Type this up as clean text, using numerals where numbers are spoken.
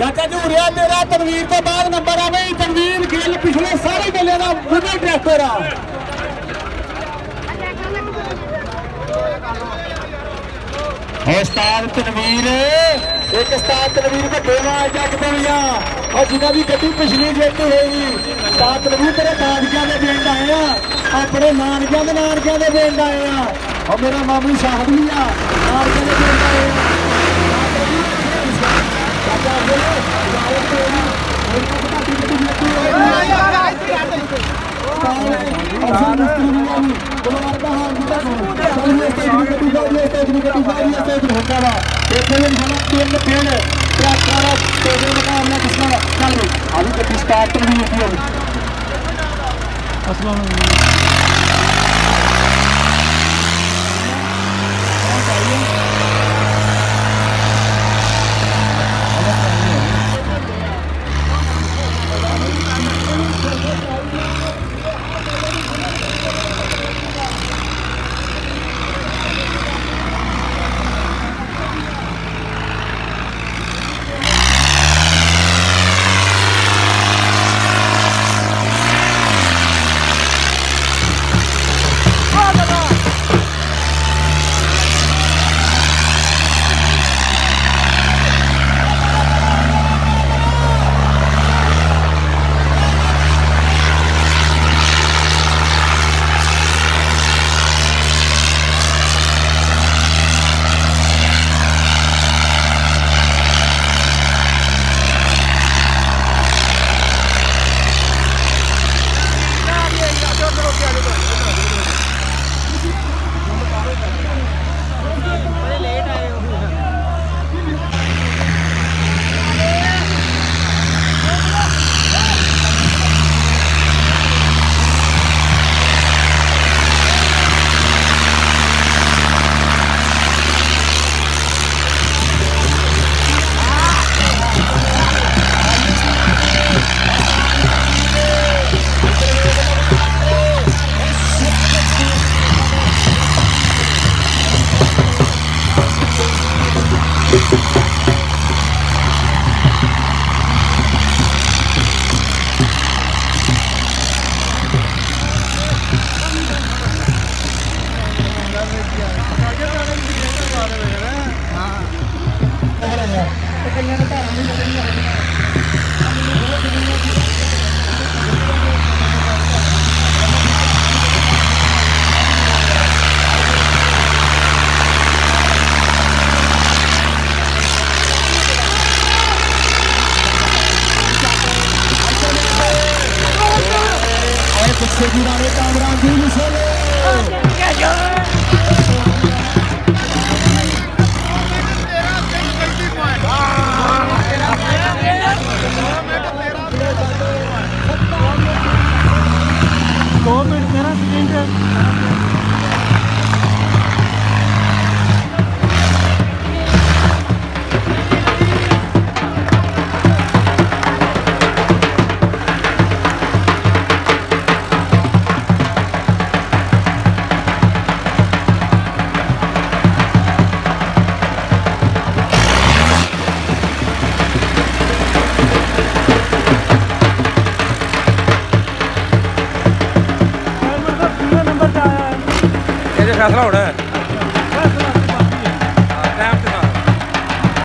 ਚਾਚਾ ਝੂਰਿਆ ਤੇਰਾ ਤਨਵੀਰ ਤੋਂ ਬਾਅਦ ਨੰਬਰ ਆਵੇ। ਤਨਵੀਰ ਗਿੱਲ ਪਿਛਲੇ ਸਾਰੇ ਮੇਲੇ ਦਾ ਵਿਨਰ ਟਰੈਕਟਰ ਆ। ਉਸਤਾਦ ਤਨਵੀਰ ਇੱਕ ਉਸਤਾਦ ਤਨਵੀਰ ਵੱਡੇ ਵਾਲ ਜੱਟ ਪਈਆ ਔਰ ਜਿਨ੍ਹਾਂ ਦੀ ਗੱਡੀ ਪਿਛਲੀ ਜਿੱਤ ਹੋਈ। ਉਸਤਾਦ ਤਨਵੀਰ ਤੇਰੇ ਨਾਨਕਿਆਂ ਦੇ ਪਿੰਡ ਆਏ ਆ, ਆਪਣੇ ਨਾਨਕਿਆਂ ਦੇ ਪਿੰਡ ਆਏ ਆ। ਔਰ ਮੇਰਾ ਮਾਮੂ ਸਾਹਿਬ ਵੀ ਆ, ਨਾਨਕਿਆਂ ਦੇ ਪਿੰਡ ਆਏ ਆ। फैसला होना है।